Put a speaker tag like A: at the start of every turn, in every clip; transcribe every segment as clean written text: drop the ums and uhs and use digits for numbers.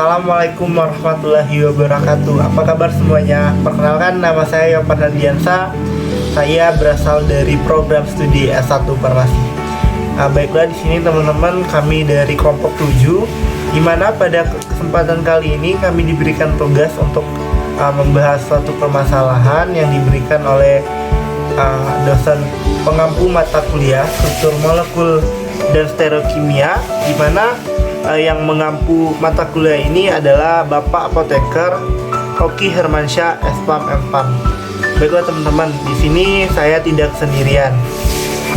A: Assalamualaikum warahmatullahi wabarakatuh. Apa kabar semuanya? Perkenalkan, nama saya Yopan Hardiansa. Saya berasal dari program studi S1 Farmasi. Baiklah, di sini teman-teman, kami dari kelompok 7, di mana pada kesempatan kali ini kami diberikan tugas untuk membahas suatu permasalahan yang diberikan oleh dosen pengampu mata kuliah struktur molekul dan stereokimia, di mana yang mengampu mata kuliah ini adalah Bapak Apoteker Hoki Hermansyah Spam Empam. Baiklah teman-teman, di sini saya tidak sendirian.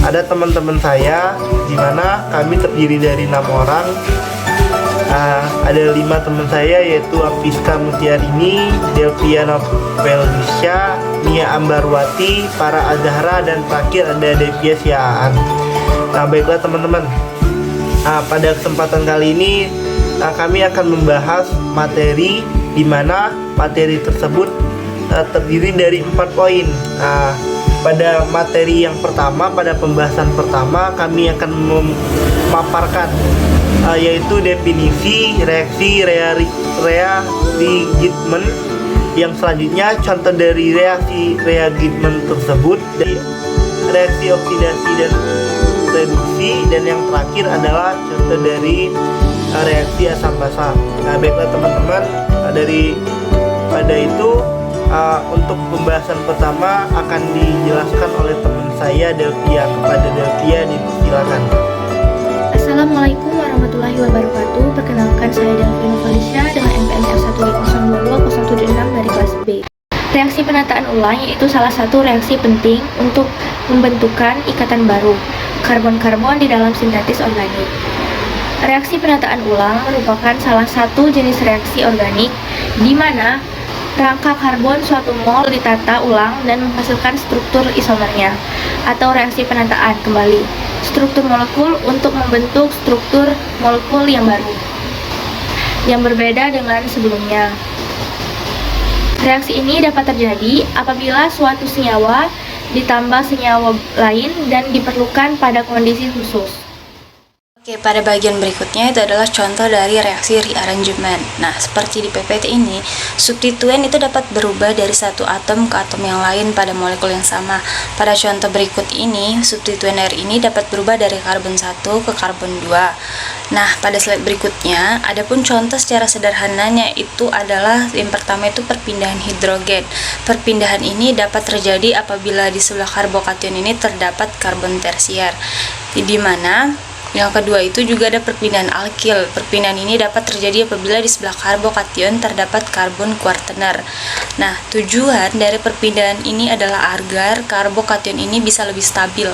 A: Ada teman-teman saya, di mana kami terdiri dari 6 orang. Ada 5 teman saya, yaitu Apiska Mutiarini, Delviana Pelusya, Mia Ambarwati, Para Azahra, dan terakhir ada Devia Siaan. Nah, baiklah teman-teman, pada kesempatan kali ini kami akan membahas materi, di mana materi tersebut terdiri dari 4 poin. Pada materi yang pertama, pada pembahasan pertama, kami akan memaparkan yaitu definisi reaksi reagitmen. Yang selanjutnya contoh dari reaksi reagitmen tersebut, dari reaksi oksidasi dan reduksi, dan yang terakhir adalah contoh dari reaksi asam basa. Nah, baiklah teman-teman, pada itu untuk pembahasan pertama akan dijelaskan oleh teman saya Delvia. Kepada Delvia, dipersilakan.
B: Assalamualaikum warahmatullahi wabarakatuh. Perkenalkan, saya Delvia Novalisya dengan NPM 1022076 dari kelas B. Reaksi penataan ulang yaitu salah satu reaksi penting untuk pembentukan ikatan baru karbon-karbon di dalam sintetis organik. Reaksi penataan ulang merupakan salah satu jenis reaksi organik di mana rangka karbon suatu mol ditata ulang dan menghasilkan struktur isomernya, atau reaksi penataan kembali struktur molekul untuk membentuk struktur molekul yang baru yang berbeda dengan sebelumnya. Reaksi ini dapat terjadi apabila suatu senyawa ditambah senyawa lain dan diperlukan pada kondisi khusus.
C: Oke, pada bagian berikutnya itu adalah contoh dari reaksi rearrangement. Nah, seperti di PPT ini, substituen itu dapat berubah dari satu atom ke atom yang lain pada molekul yang sama. Pada contoh berikut ini, substituen air ini dapat berubah dari karbon 1 ke karbon 2. Nah, pada slide berikutnya, adapun contoh secara sederhananya itu adalah yang pertama itu perpindahan hidrogen. Perpindahan ini dapat terjadi apabila di sebelah karbokation ini terdapat karbon tersier, di mana yang kedua itu juga ada perpindahan alkil. Perpindahan ini dapat terjadi apabila di sebelah karbokation terdapat karbon kuartener. Nah, tujuan dari perpindahan ini adalah agar karbokation ini bisa lebih stabil.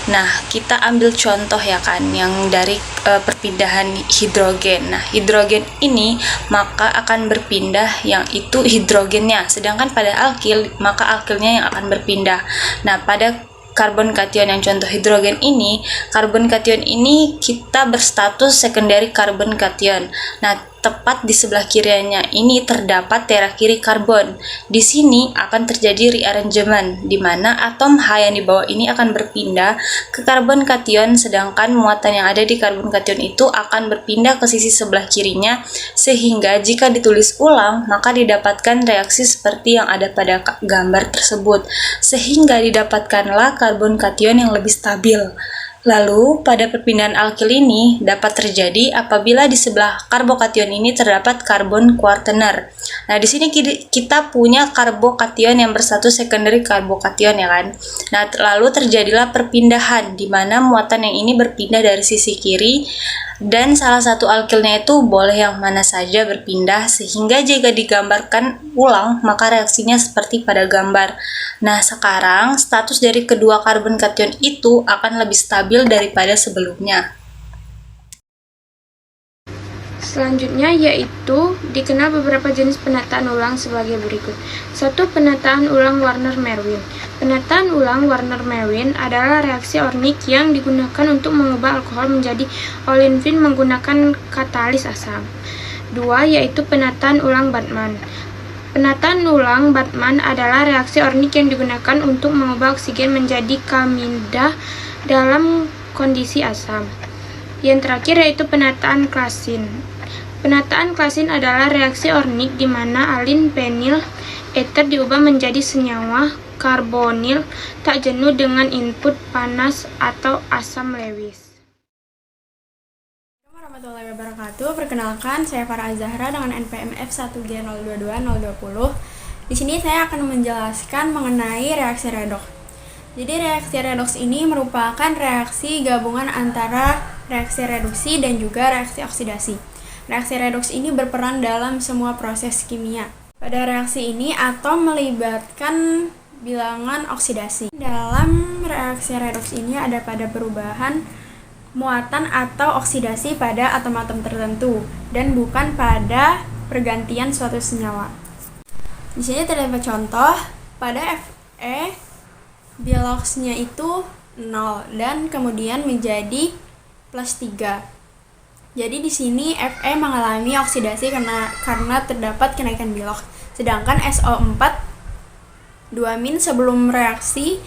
C: Nah, kita ambil contoh ya kan, yang dari perpindahan hidrogen. Nah, hidrogen ini maka akan berpindah yang itu hidrogennya, sedangkan pada alkil maka alkilnya yang akan berpindah. Nah, pada karbon kation yang contoh hidrogen ini, karbon kation ini kita berstatus secondary karbon kation. Nah, tepat di sebelah kirinya ini terdapat terakiri karbon. Di sini akan terjadi rearrangement, di mana atom H yang di bawah ini akan berpindah ke karbon kation, sedangkan muatan yang ada di karbon kation itu akan berpindah ke sisi sebelah kirinya, sehingga jika ditulis ulang maka didapatkan reaksi seperti yang ada pada gambar tersebut, sehingga didapatkanlah karbon kation yang lebih stabil. Lalu, pada perpindahan alkil ini dapat terjadi apabila di sebelah karbokation ini terdapat karbon kuartener. Nah, di sini kita punya karbokation yang bersatu secondary karbokation ya kan. Nah, lalu terjadilah perpindahan di mana muatan yang ini berpindah dari sisi kiri, dan salah satu alkilnya itu boleh yang mana saja berpindah, sehingga jika digambarkan ulang maka reaksinya seperti pada gambar. Nah, sekarang status dari kedua karbon kation itu akan lebih stabil daripada sebelumnya.
D: Selanjutnya yaitu dikenal beberapa jenis penataan ulang sebagai berikut. 1. Penataan ulang Warner-Merwin. Penataan ulang Warner-Merwin adalah reaksi organik yang digunakan untuk mengubah alkohol menjadi olefin menggunakan katalis asam. 2. Yaitu penataan ulang Badman. Penataan ulang Badman adalah reaksi organik yang digunakan untuk mengubah oksigen menjadi karbonida dalam kondisi asam. Yang terakhir yaitu penataan Claisen. Penataan klasin adalah reaksi organik di mana alin penil eter diubah menjadi senyawa karbonil tak jenuh dengan input panas atau asam Lewis.
E: Assalamualaikum warahmatullahi wabarakatuh. Perkenalkan, saya Farah Azahra dengan NPM F1G022-020. Di sini saya akan menjelaskan mengenai reaksi redoks. Jadi reaksi redoks ini merupakan reaksi gabungan antara reaksi reduksi dan juga reaksi oksidasi. Reaksi redoks ini berperan dalam semua proses kimia. Pada reaksi ini, atom melibatkan bilangan oksidasi. Dalam reaksi redoks ini ada pada perubahan muatan atau oksidasi pada atom-atom tertentu dan bukan pada pergantian suatu senyawa. Di sini terdapat contoh pada Fe biloxnya itu 0 dan kemudian menjadi plus 3. Jadi di sini Fe mengalami oksidasi karena terdapat kenaikan bilox. Sedangkan SO4 2- sebelum reaksi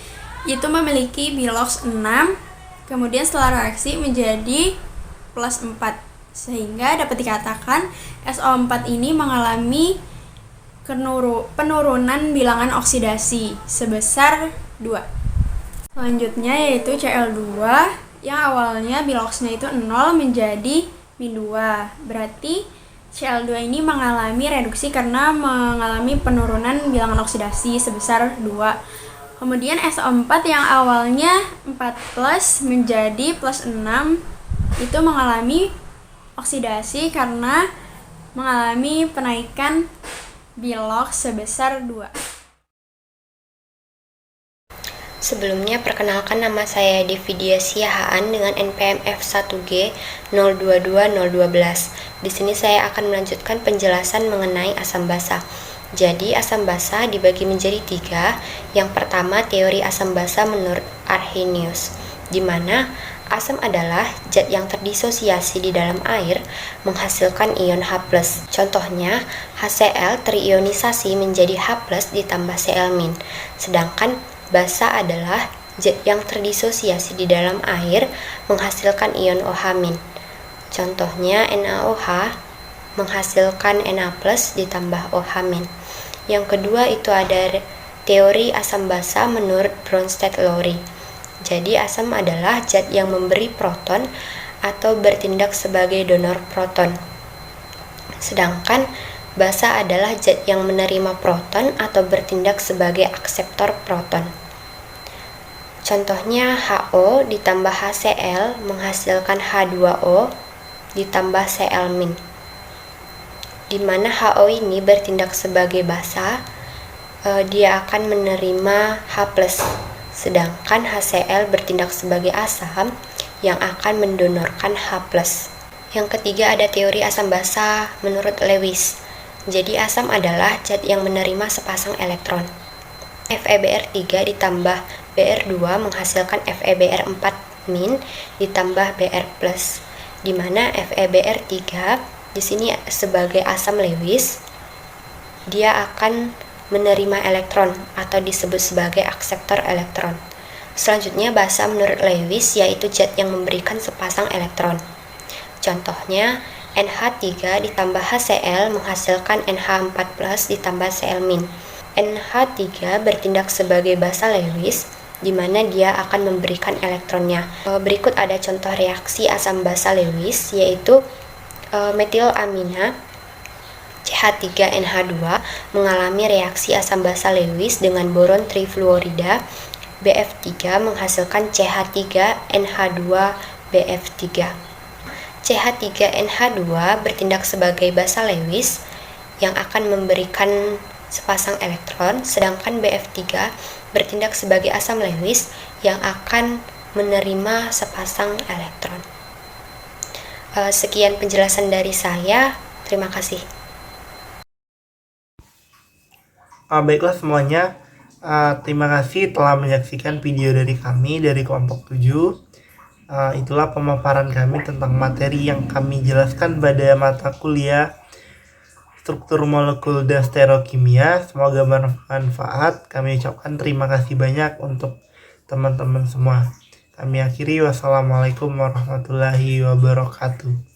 E: itu memiliki bilox 6, kemudian setelah reaksi menjadi plus 4. Sehingga dapat dikatakan SO4 ini mengalami penurunan bilangan oksidasi sebesar 2. Selanjutnya yaitu Cl2 yang awalnya biloxnya itu 0 menjadi -2. Berarti Cl2 ini mengalami reduksi karena mengalami penurunan bilangan oksidasi sebesar 2. Kemudian SO4 yang awalnya 4+ menjadi plus 6 itu mengalami oksidasi karena mengalami penaikan bilox sebesar 2.
F: Sebelumnya, perkenalkan nama saya Devidiasia Haan dengan NPM F1G022-012. Di sini saya akan melanjutkan penjelasan mengenai asam basa. Jadi, asam basa dibagi menjadi 3. Yang pertama, teori asam basa menurut Arrhenius, di mana asam adalah zat yang terdisosiasi di dalam air menghasilkan ion H+. Contohnya, HCl terionisasi menjadi H+ ditambah Cl-. Sedangkan basa adalah zat yang terdisosiasi di dalam air menghasilkan ion OH-. Contohnya NaOH menghasilkan Na+ ditambah OH-. Yang kedua itu ada teori asam basa menurut Bronsted-Lowry. Jadi asam adalah zat yang memberi proton atau bertindak sebagai donor proton. Sedangkan basa adalah zat yang menerima proton atau bertindak sebagai akseptor proton. Contohnya HO ditambah HCl menghasilkan H2O ditambah Cl-, di mana HO ini bertindak sebagai basa, dia akan menerima H+, sedangkan HCl bertindak sebagai asam yang akan mendonorkan H+. Yang ketiga ada teori asam basa menurut Lewis. Jadi asam adalah zat yang menerima sepasang elektron. FeBr3 ditambah Br2 menghasilkan FeBr4- ditambah Br+, di mana FeBr3 di sini sebagai asam Lewis, dia akan menerima elektron atau disebut sebagai akseptor elektron. Selanjutnya basa menurut Lewis yaitu zat yang memberikan sepasang elektron. Contohnya NH3 ditambah HCl menghasilkan NH4+ ditambah Cl-. NH3 bertindak sebagai basa Lewis, di mana dia akan memberikan elektronnya. Berikut ada contoh reaksi asam basa Lewis, yaitu metilamina CH3NH2 mengalami reaksi asam basa Lewis dengan boron trifluorida BF3 menghasilkan CH3NH2BF3. CH3NH2 bertindak sebagai basa Lewis yang akan memberikan sepasang elektron, sedangkan BF3 bertindak sebagai asam Lewis yang akan menerima sepasang elektron. Sekian penjelasan dari saya. Terima kasih.
A: Baiklah semuanya, terima kasih telah menyaksikan video dari kami dari kelompok 7. Itulah pemaparan kami tentang materi yang kami jelaskan pada mata kuliah struktur molekul dan stereokimia. Semoga bermanfaat. Kami ucapkan terima kasih banyak untuk teman-teman semua. Kami akhiri, wassalamualaikum warahmatullahi wabarakatuh.